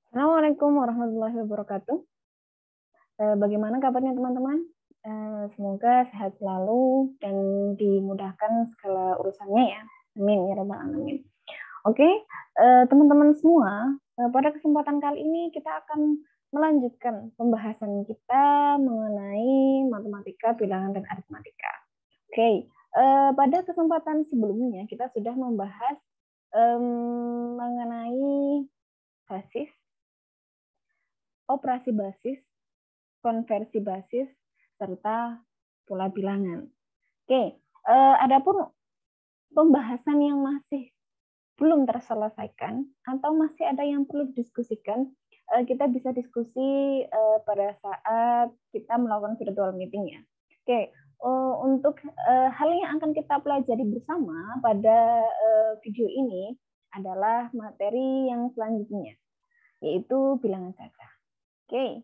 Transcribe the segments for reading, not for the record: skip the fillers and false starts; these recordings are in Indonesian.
Assalamualaikum warahmatullahi wabarakatuh. Bagaimana kabarnya teman-teman? Semoga sehat selalu dan dimudahkan segala urusannya ya. Amin ya rabbal alamin. Oke, teman-teman semua, pada kesempatan kali ini kita akan melanjutkan pembahasan kita mengenai matematika, bilangan dan aritmatika. Oke, pada kesempatan sebelumnya kita sudah membahas mengenai basis, operasi basis, konversi basis, serta pola bilangan. Oke, adapun pembahasan yang masih belum terselesaikan atau masih ada yang perlu didiskusikan, kita bisa diskusi pada saat kita melakukan virtual meeting ya. Oke, untuk hal yang akan kita pelajari bersama pada video ini adalah materi yang selanjutnya, yaitu bilangan cacah. Oke.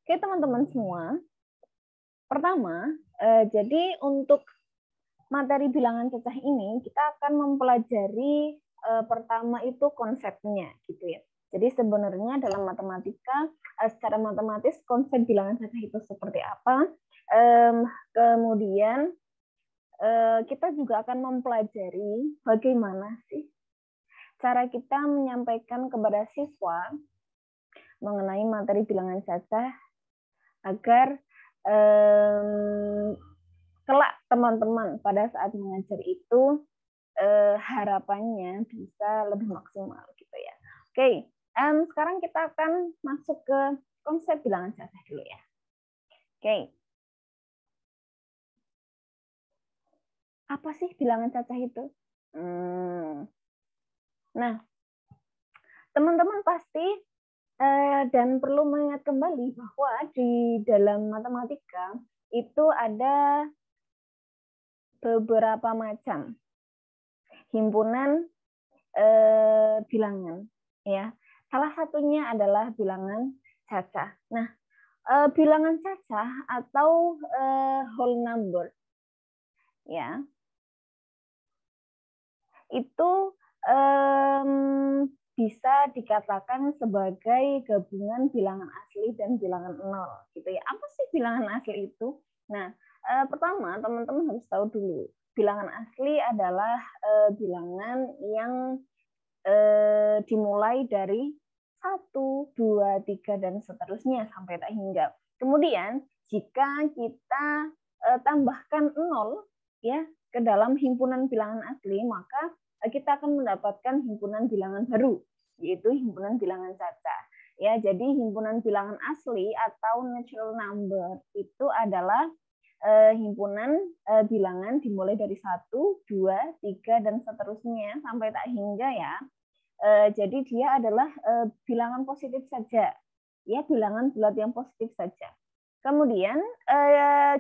Oke teman-teman semua, pertama, jadi untuk materi bilangan cacah ini kita akan mempelajari pertama itu konsepnya, gitu ya. Jadi sebenarnya dalam matematika, secara matematis konsep bilangan cacah itu seperti apa. Kemudian kita juga akan mempelajari bagaimana sih cara kita menyampaikan kepada siswa mengenai materi bilangan cacah agar kelak teman-teman pada saat mengajar itu harapannya bisa lebih maksimal gitu ya. Oke, sekarang kita akan masuk ke konsep bilangan cacah dulu ya. Oke, apa sih bilangan cacah itu? Nah, teman-teman pasti dan perlu mengingat kembali bahwa di dalam matematika itu ada beberapa macam himpunan bilangan ya. Salah satunya adalah bilangan cacah. Nah, bilangan cacah atau whole number ya. Itu bisa dikatakan sebagai gabungan bilangan asli dan bilangan nol gitu ya. Apa sih bilangan asli itu? Nah, pertama teman-teman harus tahu dulu, bilangan asli adalah bilangan yang dimulai dari 1, 2, 3 dan seterusnya sampai tak hingga. Kemudian jika kita tambahkan 0 ya ke dalam himpunan bilangan asli, maka kita akan mendapatkan himpunan bilangan baru, yaitu himpunan bilangan cacah. Ya, jadi himpunan bilangan asli atau natural number itu adalah himpunan bilangan dimulai dari 1, 2, 3 dan seterusnya sampai tak hingga ya. Jadi dia adalah bilangan positif saja, ya bilangan bulat yang positif saja. Kemudian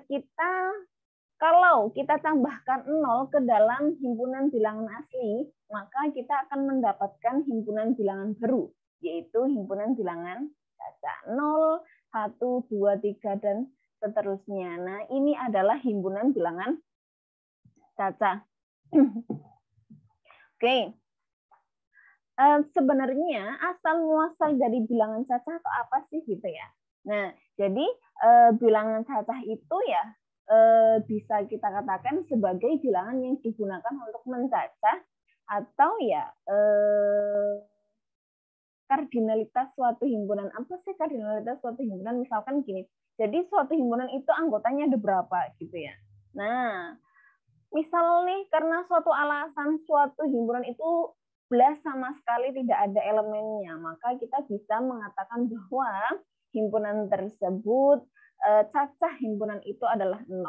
kita kalau kita tambahkan 0 ke dalam himpunan bilangan asli, maka kita akan mendapatkan himpunan bilangan baru, yaitu himpunan bilangan cacah 0, 1, 2, 3 dan seterusnya. Nah, ini adalah himpunan bilangan cacah. Oke. Sebenarnya asal muasal dari bilangan cacah itu apa sih gitu ya. Nah, jadi bilangan cacah itu ya bisa kita katakan sebagai bilangan yang digunakan untuk mencacah atau ya kardinalitas suatu himpunan. Apa sih kardinalitas suatu himpunan? Misalkan gini, jadi suatu himpunan itu anggotanya ada berapa gitu ya. Nah, misal nih karena suatu alasan suatu himpunan itu belas sama sekali tidak ada elemennya, maka kita bisa mengatakan bahwa himpunan tersebut cacah himpunan itu adalah 0.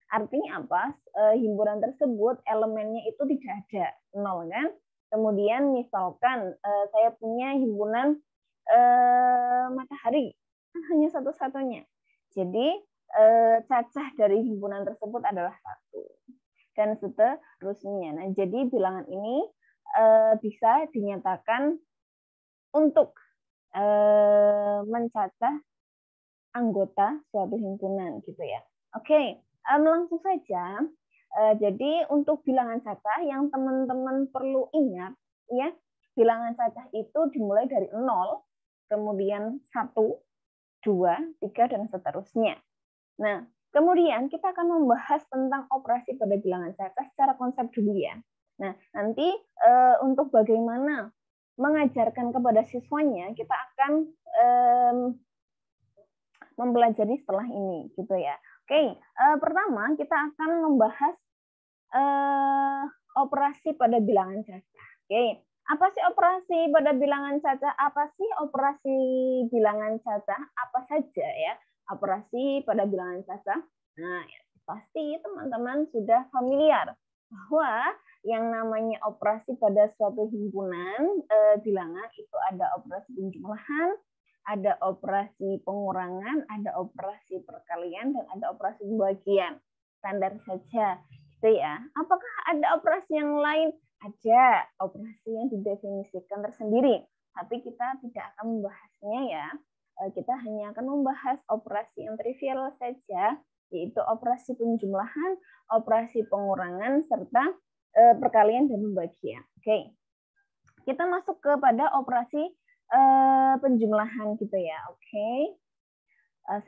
Artinya apa? Himpunan tersebut elemennya itu tidak ada, 0 kan? Kemudian misalkan saya punya himpunan matahari, kan hanya satu-satunya. Jadi cacah dari himpunan tersebut adalah 1 dan seterusnya. Nah, jadi bilangan ini bisa dinyatakan untuk mencacah anggota suatu himpunan gitu ya. Oke, langsung saja. Jadi untuk bilangan cacah yang teman-teman perlu ingat ya. Bilangan cacah itu dimulai dari 0, kemudian 1, 2, 3, dan seterusnya. Nah, kemudian kita akan membahas tentang operasi pada bilangan cacah secara konsep dulu ya. Nah, nanti untuk bagaimana mengajarkan kepada siswanya, kita akan mempelajari setelah ini, gitu ya. Oke, pertama kita akan membahas operasi pada bilangan cacah. Oke, apa sih operasi pada bilangan cacah? Apa sih operasi bilangan cacah? Apa saja ya operasi pada bilangan cacah? Nah, ya, pasti teman-teman sudah familiar bahwa yang namanya operasi pada suatu himpunan bilangan itu ada operasi penjumlahan, ada operasi pengurangan, ada operasi perkalian, dan ada operasi pembagian. Standar saja, gitu ya. Apakah ada operasi yang lain? Ada operasi yang didefinisikan tersendiri, tapi kita tidak akan membahasnya ya. Kita hanya akan membahas operasi yang trivial saja, yaitu operasi penjumlahan, operasi pengurangan, serta perkalian dan pembagian. Oke, kita masuk kepada operasi penjumlahan gitu ya. Oke,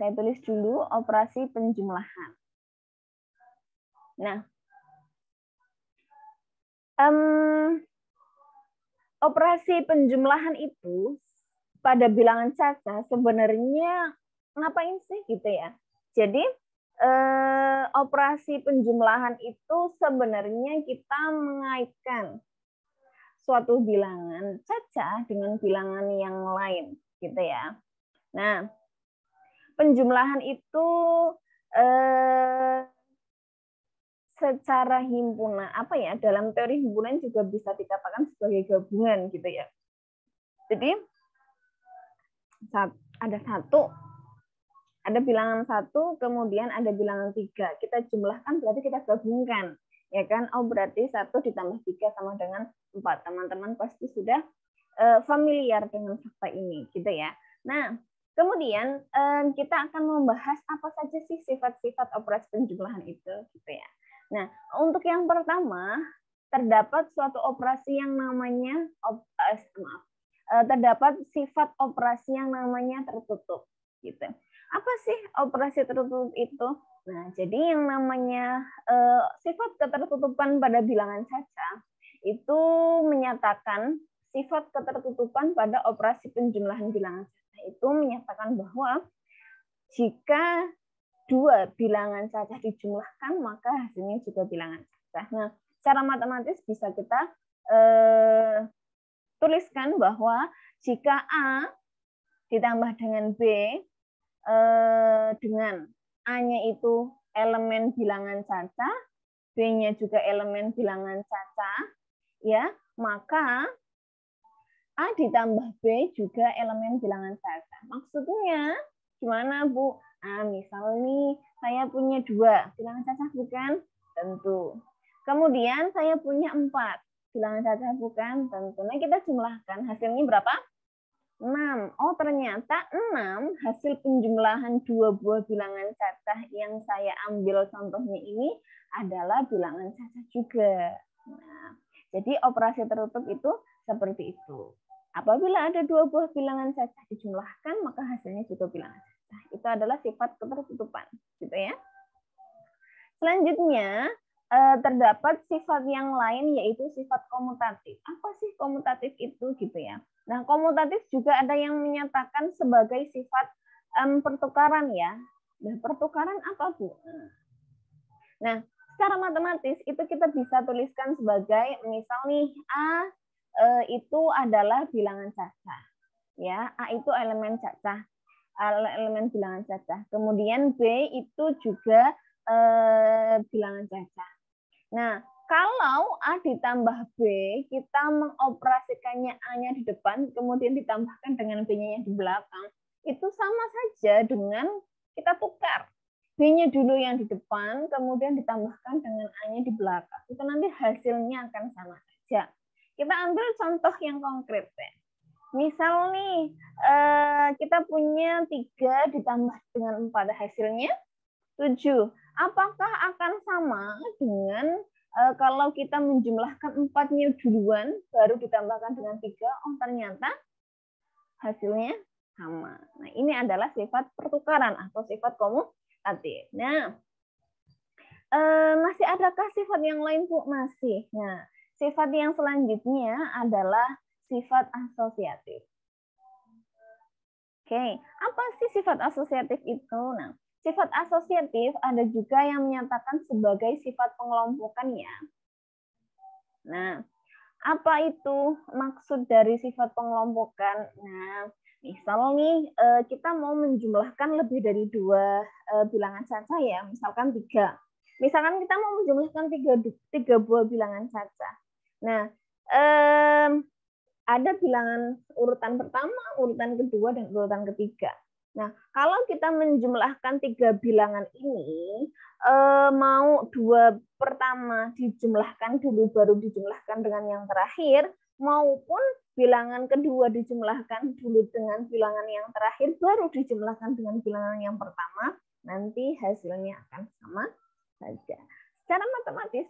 saya tulis dulu operasi penjumlahan. Nah, operasi penjumlahan itu pada bilangan cacah sebenarnya ngapain sih gitu ya? Jadi operasi penjumlahan itu sebenarnya kita mengaitkan suatu bilangan cacah dengan bilangan yang lain gitu ya. Nah, penjumlahan itu secara himpunan apa ya, dalam teori himpunan juga bisa dikatakan sebagai gabungan gitu ya. Jadi ada bilangan 1, kemudian ada bilangan 3. Kita jumlahkan berarti kita gabungkan, ya kan? Oh, berarti 1 ditambah 3 sama dengan 4. Teman-teman pasti sudah familiar dengan fakta ini, gitu ya. Nah, kemudian kita akan membahas apa saja sih sifat-sifat operasi penjumlahan itu, gitu ya. Nah, untuk yang pertama, terdapat suatu operasi yang namanya terdapat sifat operasi yang namanya tertutup, gitu. Apa sih operasi tertutup itu? Nah, jadi yang namanya sifat ketertutupan pada bilangan cacah itu menyatakan sifat ketertutupan pada operasi penjumlahan bilangan cacah itu menyatakan bahwa jika dua bilangan cacah dijumlahkan maka hasilnya juga bilangan cacah. Nah, secara matematis bisa kita tuliskan bahwa jika A ditambah dengan B dengan A-nya itu elemen bilangan cacah, B-nya juga elemen bilangan cacah, ya, maka A ditambah B juga elemen bilangan cacah. Maksudnya gimana, Bu? Nah, misal nih, saya punya 2 bilangan cacah bukan? Tentu. Kemudian saya punya 4 bilangan cacah bukan? Tentu. Nah, kita jumlahkan hasilnya berapa? 6. Oh, ternyata 6 hasil penjumlahan 2 buah bilangan cacah yang saya ambil contohnya ini adalah bilangan cacah juga. Nah, jadi operasi tertutup itu seperti itu. Apabila ada 2 buah bilangan cacah dijumlahkan, maka hasilnya juga bilangan cacah. Itu adalah sifat ketertutupan, gitu ya. Selanjutnya, terdapat sifat yang lain yaitu sifat komutatif. Apa sih komutatif itu, gitu ya? Nah, komutatif juga ada yang menyatakan sebagai sifat pertukaran ya. Nah, pertukaran apa, Bu? Nah, secara matematis itu kita bisa tuliskan sebagai misal nih A itu adalah bilangan cacah. Ya, A itu elemen cacah, elemen bilangan cacah. Kemudian B itu juga bilangan cacah. Nah, kalau A ditambah B, kita mengoperasikannya A-nya di depan, kemudian ditambahkan dengan B-nya yang di belakang, itu sama saja dengan kita tukar. B-nya dulu yang di depan, kemudian ditambahkan dengan A-nya di belakang. Itu nanti hasilnya akan sama saja. Kita ambil contoh yang konkret ya. Misal nih, kita punya 3 ditambah dengan 4, hasilnya 7. Apakah akan sama dengan kalau kita menjumlahkan 4-nya duluan, baru ditambahkan dengan 3, oh ternyata hasilnya sama. Nah, ini adalah sifat pertukaran atau sifat komutatif. Nah, masih adakah sifat yang lain, Bu? Masih. Nah, sifat yang selanjutnya adalah sifat asosiatif. Oke, apa sih sifat asosiatif itu? Nah, sifat asosiatif ada juga yang menyatakan sebagai sifat pengelompokannya. Nah, apa itu maksud dari sifat pengelompokan? Nah, misal nih kita mau menjumlahkan lebih dari 2 bilangan caca ya, misalkan 3. Misalkan kita mau menjumlahkan 3 buah bilangan caca. Nah, ada bilangan urutan pertama, urutan kedua, dan urutan ketiga. Nah, kalau kita menjumlahkan 3 bilangan ini, mau 2 pertama dijumlahkan dulu baru dijumlahkan dengan yang terakhir, maupun bilangan kedua dijumlahkan dulu dengan bilangan yang terakhir baru dijumlahkan dengan bilangan yang pertama, nanti hasilnya akan sama saja. Secara matematis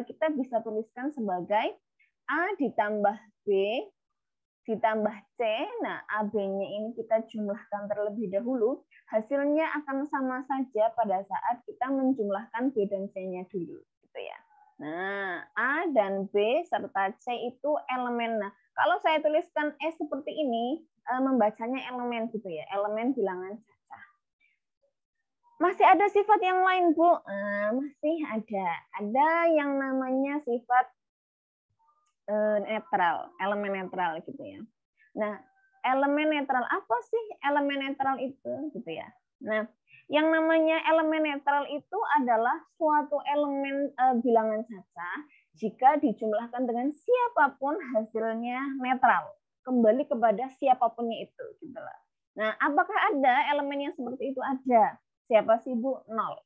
kita bisa tuliskan sebagai A ditambah B ditambah C. Nah, AB-nya ini kita jumlahkan terlebih dahulu. Hasilnya akan sama saja pada saat kita menjumlahkan B dan C-nya dulu. Gitu ya. Nah, A dan B serta C itu elemen. Nah, kalau saya tuliskan E seperti ini, membacanya elemen gitu ya. Elemen bilangan caca. Masih ada sifat yang lain, Bu? Masih ada. Ada yang namanya sifat netral, elemen netral gitu ya. Nah, elemen netral apa sih elemen netral itu gitu ya. Nah, yang namanya elemen netral itu adalah suatu elemen bilangan caca jika dijumlahkan dengan siapapun hasilnya netral, kembali kepada siapapunnya itu gitu lah. Nah, apakah ada elemen yang seperti itu? Ada. Siapa sih, Bu? 0.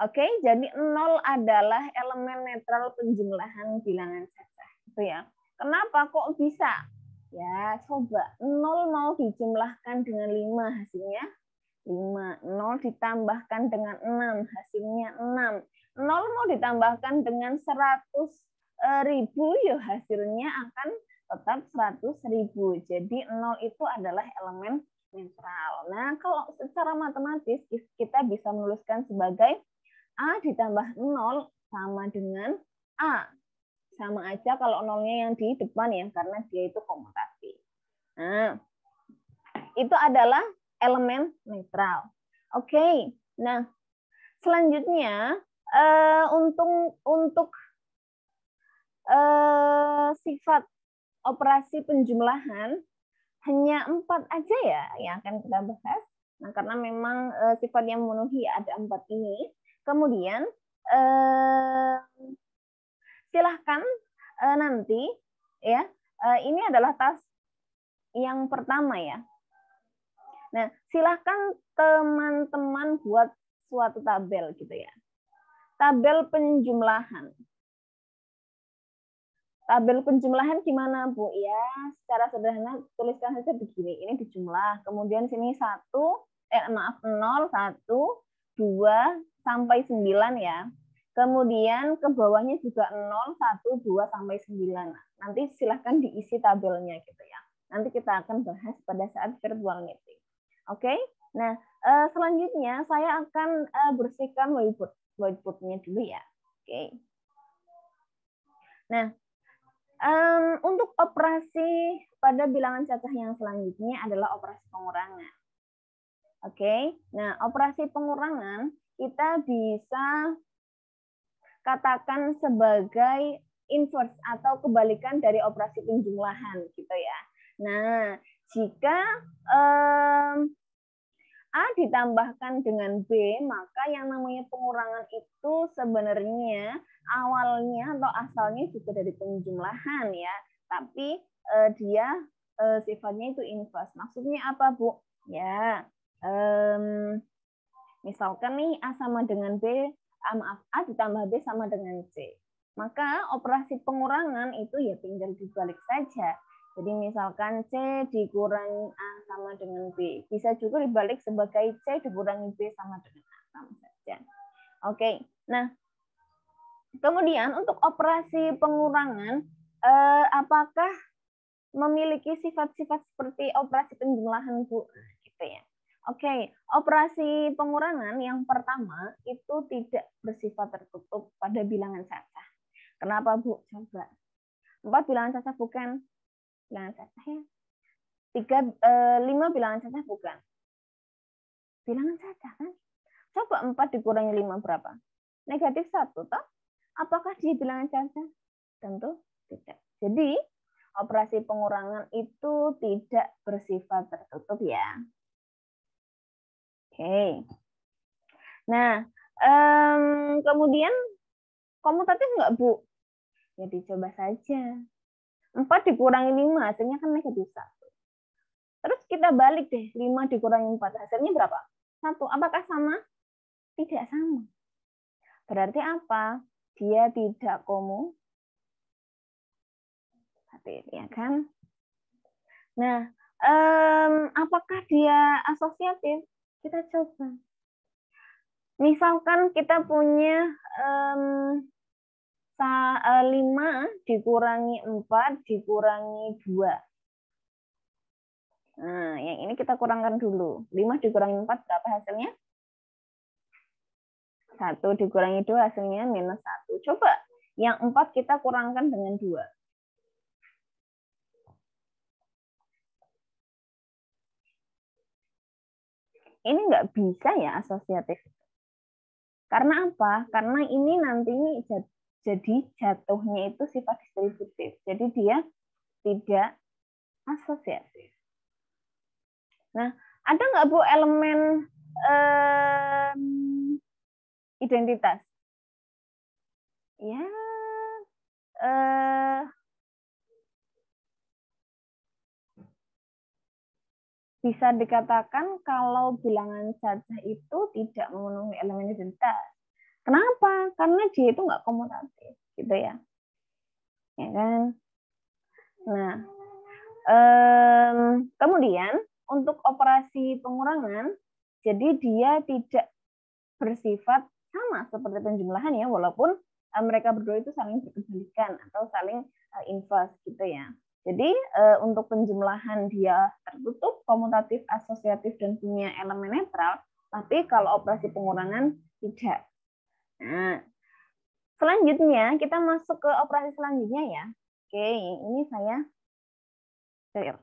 Oke, jadi 0 adalah elemen netral penjumlahan bilangan caca. Gitu ya. Kenapa kok bisa? Ya, coba 0 mau dijumlahkan dengan 5 hasilnya 5. 0 ditambahkan dengan 6 hasilnya 6. 0 mau ditambahkan dengan 100.000 ya hasilnya akan tetap 100.000. Jadi 0 itu adalah elemen netral. Nah, kalau secara matematis kita bisa menuliskan sebagai A ditambah 0 sama dengan A. Sama aja kalau nolnya yang di depan ya, karena dia itu komutatif. Nah, itu adalah elemen netral. Oke, nah selanjutnya untuk sifat operasi penjumlahan hanya 4 aja ya yang akan kita bahas. Nah, karena memang sifat yang memenuhi ada 4 ini. Kemudian silahkan nanti ya ini adalah tas yang pertama ya. Nah, silahkan teman-teman buat suatu tabel gitu ya. Tabel penjumlahan. Tabel penjumlahan gimana, Bu? Ya, secara sederhana tuliskan saja begini. Ini dijumlah. Kemudian sini 0, 1, 2 sampai 9 ya. Kemudian ke bawahnya juga 0, 1, 2 sampai 9. Nanti silahkan diisi tabelnya gitu ya. Nanti kita akan bahas pada saat virtual meeting. Oke. Nah, selanjutnya saya akan bersihkan whiteboard-nya dulu ya. Oke. Nah, untuk operasi pada bilangan cacah yang selanjutnya adalah operasi pengurangan. Oke. Nah, operasi pengurangan kita bisa katakan sebagai inverse atau kebalikan dari operasi penjumlahan gitu ya. Nah, jika A ditambahkan dengan B, maka yang namanya pengurangan itu sebenarnya awalnya atau asalnya juga dari penjumlahan ya, tapi dia sifatnya itu inverse. Maksudnya apa, Bu? Ya, misalkan nih A sama dengan B, A ditambah B sama dengan C. Maka operasi pengurangan itu ya tinggal dibalik saja. Jadi misalkan C dikurangi A sama dengan B. Bisa juga dibalik sebagai C dikurangi B sama dengan A sama saja. Oke, nah Kemudian untuk operasi pengurangan, apakah memiliki sifat-sifat seperti operasi penjumlahan, Bu? Gitu ya. Oke, operasi pengurangan yang pertama itu tidak bersifat tertutup pada bilangan cacah. Kenapa, Bu? Coba. 4 bilangan cacah bukan? Bilangan cacah ya. 5 bilangan cacah bukan? Bilangan cacah kan? Coba 4 dikurangi 5 berapa? Negatif 1, toh? Apakah dia bilangan cacah? Tentu tidak. Jadi, operasi pengurangan itu tidak bersifat tertutup ya. Oke. Nah, kemudian komutatif nggak, Bu? Ya dicoba saja. 4 dikurangi 5, hasilnya kan negatif 1. Terus kita balik deh, 5 dikurangi 4, hasilnya berapa? 1. Apakah sama? Tidak sama. Berarti apa? Dia tidak komutatif, ya kan? Nah, apakah dia asosiatif? Kita coba. Misalkan kita punya 5 dikurangi 4 dikurangi 2. Nah, yang ini kita kurangkan dulu. 5 dikurangi 4 berapa hasilnya? 1 dikurangi 2 hasilnya minus 1. Coba yang 4 kita kurangkan dengan 2. Ini nggak bisa ya asosiatif. Karena apa? Karena ini nanti jadi jatuhnya itu sifat distributif. Jadi dia tidak asosiatif. Nah, ada nggak, Bu, elemen identitas? Ya, bisa dikatakan kalau bilangan cacah itu tidak memenuhi elemen identitas. Kenapa? Karena dia itu nggak komutatif, gitu ya. Ya kan? Nah, kemudian untuk operasi pengurangan, jadi dia tidak bersifat sama seperti penjumlahan ya, walaupun mereka berdua itu saling berkebalikan atau saling inverse gitu ya. Jadi untuk penjumlahan dia tertutup, komutatif, asosiatif, dan punya elemen netral, tapi kalau operasi pengurangan tidak. Nah, selanjutnya kita masuk ke operasi selanjutnya ya. Oke, ini saya clear.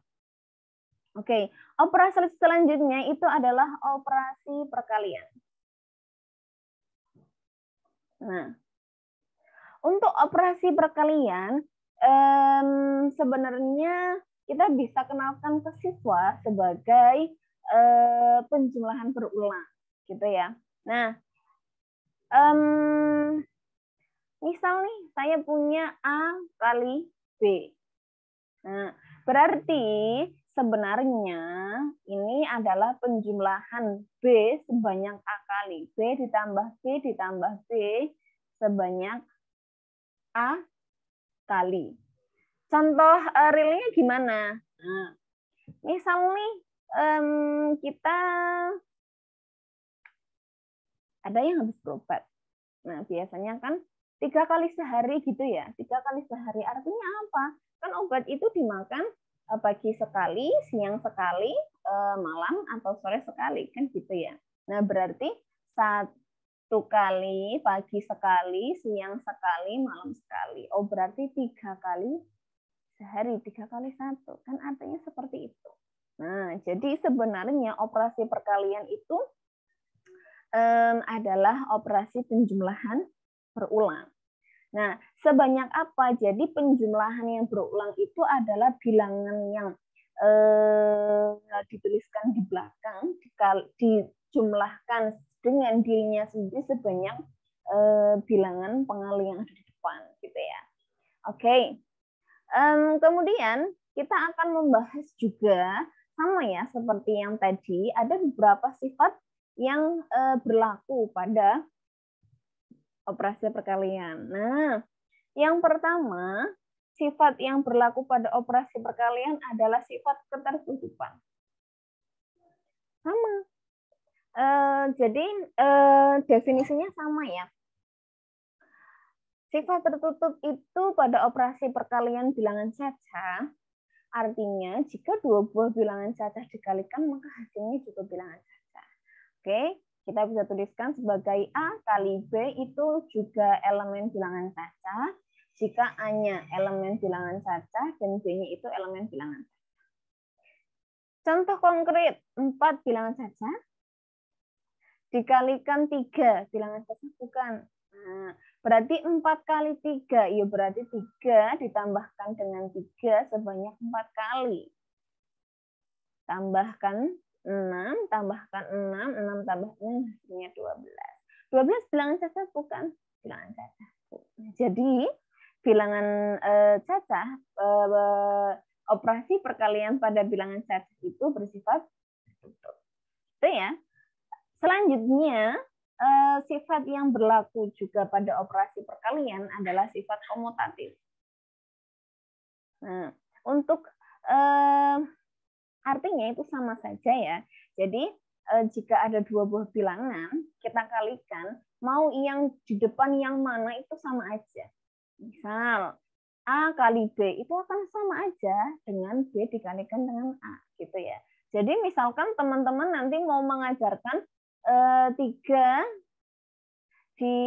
Oke, operasi selanjutnya itu adalah operasi perkalian. Nah, untuk operasi perkalian, sebenarnya kita bisa kenalkan ke siswa sebagai penjumlahan berulang, gitu ya. Nah, misal nih saya punya A kali B. Nah, berarti sebenarnya ini adalah penjumlahan B sebanyak A kali. B ditambah B ditambah B sebanyak A kali. Contoh realnya gimana? Nah, misal nih kita ada yang habis berobat. Nah, biasanya kan 3 kali sehari gitu ya. 3 kali sehari artinya apa? Kan obat itu dimakan pagi sekali, siang sekali, malam atau sore sekali kan gitu ya. Nah, berarti 1 kali, pagi sekali, siang sekali, malam sekali. Oh, berarti 3 kali sehari, 3 kali 1. Kan artinya seperti itu. Nah, jadi sebenarnya operasi perkalian itu adalah operasi penjumlahan berulang. Nah, sebanyak apa? Jadi penjumlahan yang berulang itu adalah bilangan yang dituliskan di belakang, dijumlahkan dengan dirinya sendiri sebanyak bilangan pengali yang ada di depan, gitu ya. Oke. Kemudian kita akan membahas juga sama ya seperti yang tadi, ada beberapa sifat yang berlaku pada operasi perkalian. Nah, yang pertama, sifat yang berlaku pada operasi perkalian adalah sifat ketertutupan. Sama. Jadi definisinya sama ya. Sifat tertutup itu pada operasi perkalian bilangan cacah, artinya jika dua buah bilangan cacah dikalikan, maka hasilnya juga bilangan cacah. Oke, kita bisa tuliskan sebagai A kali B itu juga elemen bilangan cacah, jika A-nya elemen bilangan cacah dan B-nya itu elemen bilangan cacah. Contoh konkret, 4 bilangan cacah dikalikan 3 bilangan cacah, bukan. Nah, berarti 4 kali 3, ya berarti 3 ditambahkan dengan 3 sebanyak 4 kali. Tambahkan 6, tambahkan 6, 6 tambah 6, hasilnya 12. 12 bilangan cacah, bukan? Bilangan cacah. Jadi, bilangan cacah, operasi perkalian pada bilangan cacah itu bersifat tertutup. Itu ya. Selanjutnya, sifat yang berlaku juga pada operasi perkalian adalah sifat komutatif. Nah, untuk artinya itu sama saja ya. Jadi, jika ada dua buah bilangan, kita kalikan, mau yang di depan yang mana itu sama aja. Misal, A kali B itu akan sama aja dengan B dikalikan dengan A, gitu ya. Jadi, misalkan teman-teman nanti mau mengajarkan 3 di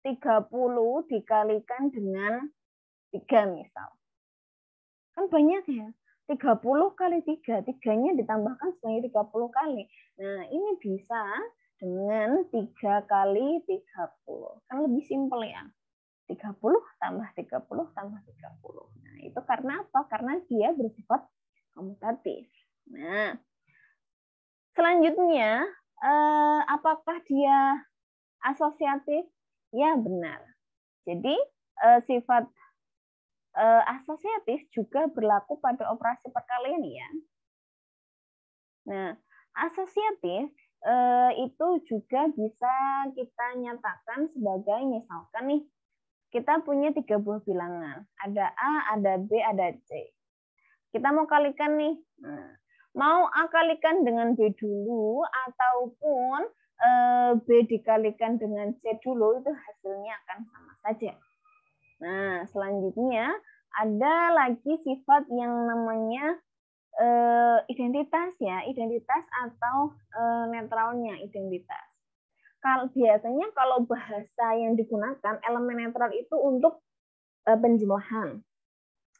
30 dikalikan dengan 3 misal. Kan banyak ya. 30 kali 3, 3-nya ditambahkan sebanyak 30 kali. Nah, ini bisa dengan 3 kali 30. Kan lebih simpel ya. 30 tambah 30 tambah 30. Nah, itu karena apa? Karena dia bersifat komutatif. Nah, selanjutnya, apakah dia asosiatif? Ya, benar. Jadi, sifat asosiatif juga berlaku pada operasi perkalian ya. Nah, asosiatif itu juga bisa kita nyatakan sebagai misalkan nih, kita punya 3 buah bilangan. Ada A, ada B, ada C. Kita mau kalikan nih. Nah, mau A kalikan dengan B dulu ataupun B dikalikan dengan C dulu, itu hasilnya akan sama saja. Nah, selanjutnya ada lagi sifat yang namanya identitas ya, identitas atau netralnya identitas. Biasanya kalau bahasa yang digunakan elemen netral itu untuk penjumlahan.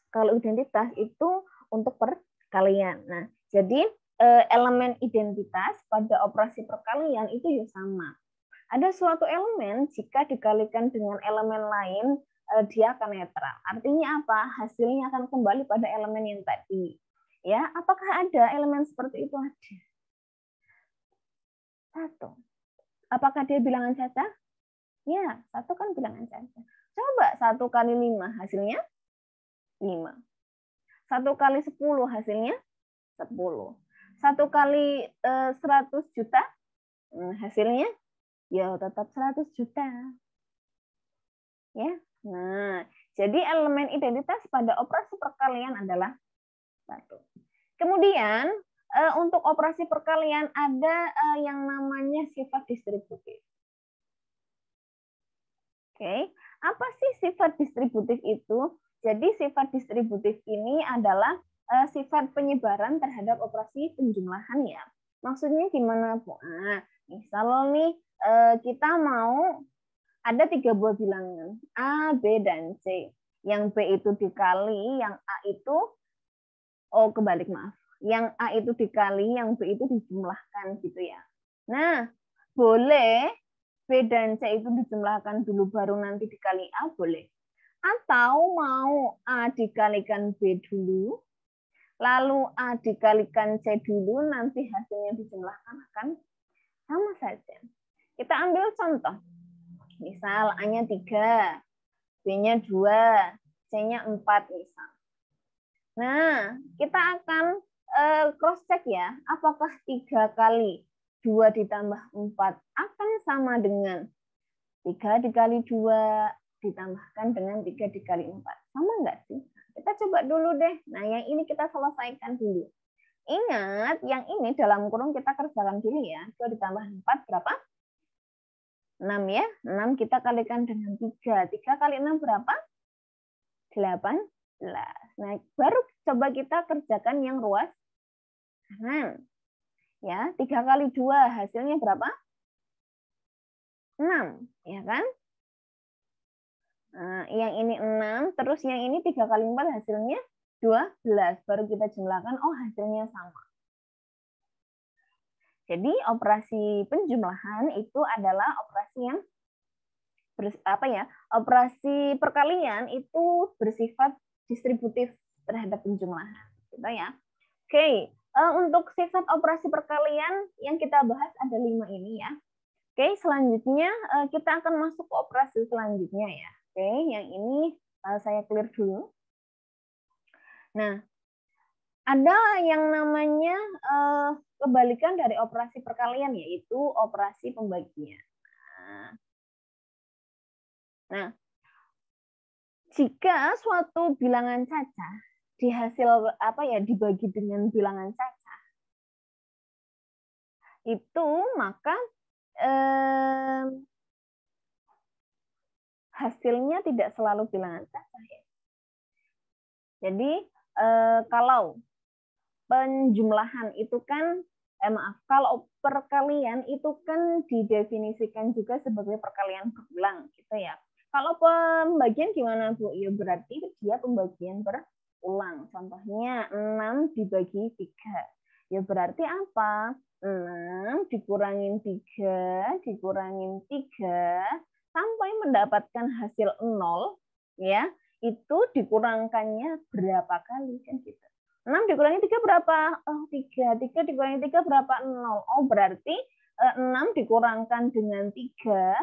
Kalau identitas itu untuk perkalian. Nah, jadi elemen identitas pada operasi perkalian itu ya sama. Ada suatu elemen jika dikalikan dengan elemen lain dia akan netral. Artinya apa? Hasilnya akan kembali pada elemen yang tadi. Ya, apakah ada elemen seperti itu? Ada. 1. Apakah dia bilangan cacah? Ya, 1 kan bilangan cacah. Coba 1 kali 5 hasilnya 5. 1 kali 10 hasilnya 10. 1 kali 100 juta hasilnya ya tetap 100 juta. Ya. Nah, jadi elemen identitas pada operasi perkalian adalah 1. Kemudian untuk operasi perkalian ada yang namanya sifat distributif. Oke, apa sih sifat distributif itu? Jadi sifat distributif ini adalah sifat penyebaran terhadap operasi penjumlahan ya. Maksudnya gimana, Bu? Nah, misal nih kita mau ada 3 buah bilangan A, B, dan C. Yang B itu dikali, yang A itu kebalik maaf. Yang A itu dikali, yang B itu dijumlahkan gitu ya. Nah, boleh B dan C itu dijumlahkan dulu baru nanti dikali A, boleh. Atau mau A dikalikan B dulu, lalu A dikalikan C dulu, nanti hasilnya dijumlahkan akan sama saja. Kita ambil contoh. Misal A-nya 3, B-nya 2, C-nya 4 misal. Nah, kita akan cross check ya, apakah 3 kali 2 ditambah 4 akan sama dengan 3 dikali 2 ditambahkan dengan 3 dikali 4. Sama nggak sih? Kita coba dulu deh. Nah, yang ini kita selesaikan dulu. Ingat, yang ini dalam kurung kita kerjakan dulu ya. 2 ditambah 4 berapa? 6 ya. 6 kita kalikan dengan 3. 3 kali 6 berapa? 18. Nah, baru coba kita kerjakan yang ruas kanan. Ya, 3 kali 2 hasilnya berapa? 6, ya kan? Nah, yang ini 6, terus yang ini 3 kali 4 hasilnya 12. Baru kita jumlahkan, oh hasilnya sama. Jadi operasi penjumlahan itu adalah operasi yang operasi perkalian itu bersifat distributif terhadap penjumlahan, gitu ya. Oke, untuk sifat operasi perkalian yang kita bahas ada 5 ini ya. Oke, selanjutnya kita akan masuk ke operasi selanjutnya ya. Oke, yang ini saya clear dulu. Nah, ada yang namanya kebalikan dari operasi perkalian, yaitu operasi pembagian. Nah, jika suatu bilangan cacah dibagi dengan bilangan cacah, itu maka hasilnya tidak selalu bilangan cacah ya. Jadi kalau penjumlahan itu kan kalau perkalian itu kan didefinisikan juga sebagai perkalian berulang gitu ya. Kalau pembagian gimana Bu? Ya berarti dia pembagian berulang. Contohnya 6 dibagi 3. Ya berarti apa? 6 dikurangin 3 dikurangin 3 sampai mendapatkan hasil 0 ya. Itu dikurangkannya berapa kali kan gitu. 6 dikurangi 3 berapa? Oh, 3. 3 dikurangi 3 berapa? 0. Oh, berarti 6 dikurangkan dengan 3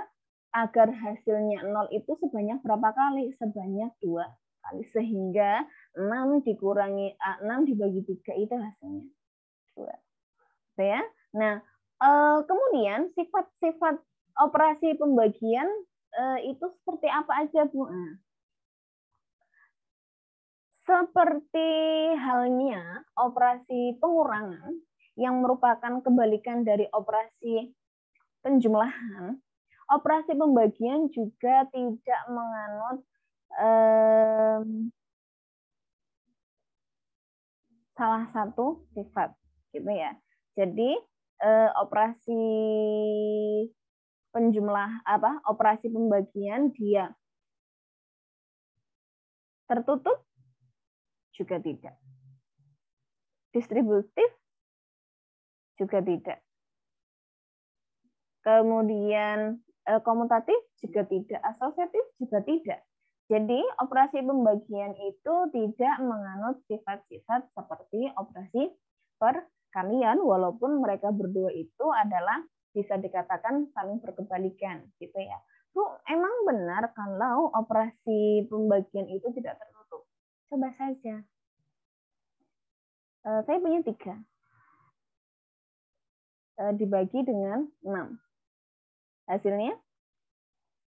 agar hasilnya 0 itu sebanyak berapa kali? Sebanyak 2 kali. Sehingga 6 dikurangi 6 dibagi 3 itu hasilnya 2. Ya. Nah, kemudian sifat-sifat operasi pembagian itu seperti apa aja, Bu? Seperti halnya operasi pengurangan yang merupakan kebalikan dari operasi penjumlahan, operasi pembagian juga tidak menganut salah satu sifat, gitu ya. Jadi operasi operasi pembagian dia tertutup juga tidak. Distributif juga tidak. Kemudian komutatif juga tidak. Asosiatif juga tidak. Jadi operasi pembagian itu tidak menganut sifat-sifat seperti operasi perkalian, walaupun mereka berdua itu adalah bisa dikatakan saling berkebalikan, gitu ya. Bu, emang benar kalau operasi pembagian itu tidak tertutup? Coba saja. Saya punya 3. Dibagi dengan 6. Hasilnya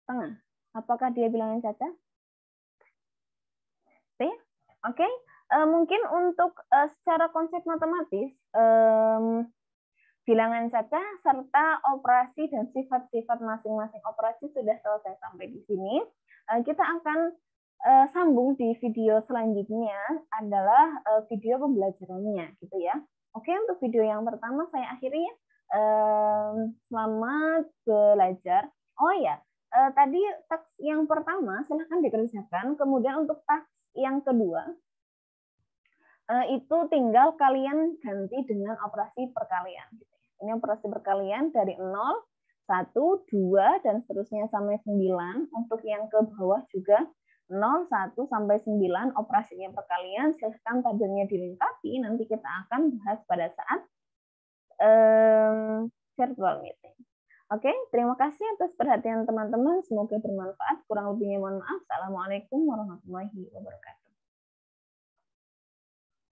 setengah. Apakah dia bilangan cacat? Oke. Mungkin untuk secara konsep matematis, bilangan cacat serta operasi dan sifat-sifat masing-masing operasi sudah selesai sampai di sini. Kita akan sambung di video selanjutnya adalah video pembelajarannya, gitu ya. Oke, untuk video yang pertama saya akhiri ya. Selamat belajar. Oh ya, tadi teks yang pertama silahkan dikerjakan. Kemudian untuk teks yang kedua itu tinggal kalian ganti dengan operasi perkalian. Ini operasi perkalian dari 0, 1, 2, dan seterusnya sampai 9. Untuk yang ke bawah juga 0, 1, sampai 9 operasinya perkalian. Silahkan tabelnya dilengkapi. Nanti kita akan bahas pada saat virtual meeting. Oke, terima kasih atas perhatian teman-teman. Semoga bermanfaat. Kurang lebihnya mohon maaf. Assalamualaikum warahmatullahi wabarakatuh.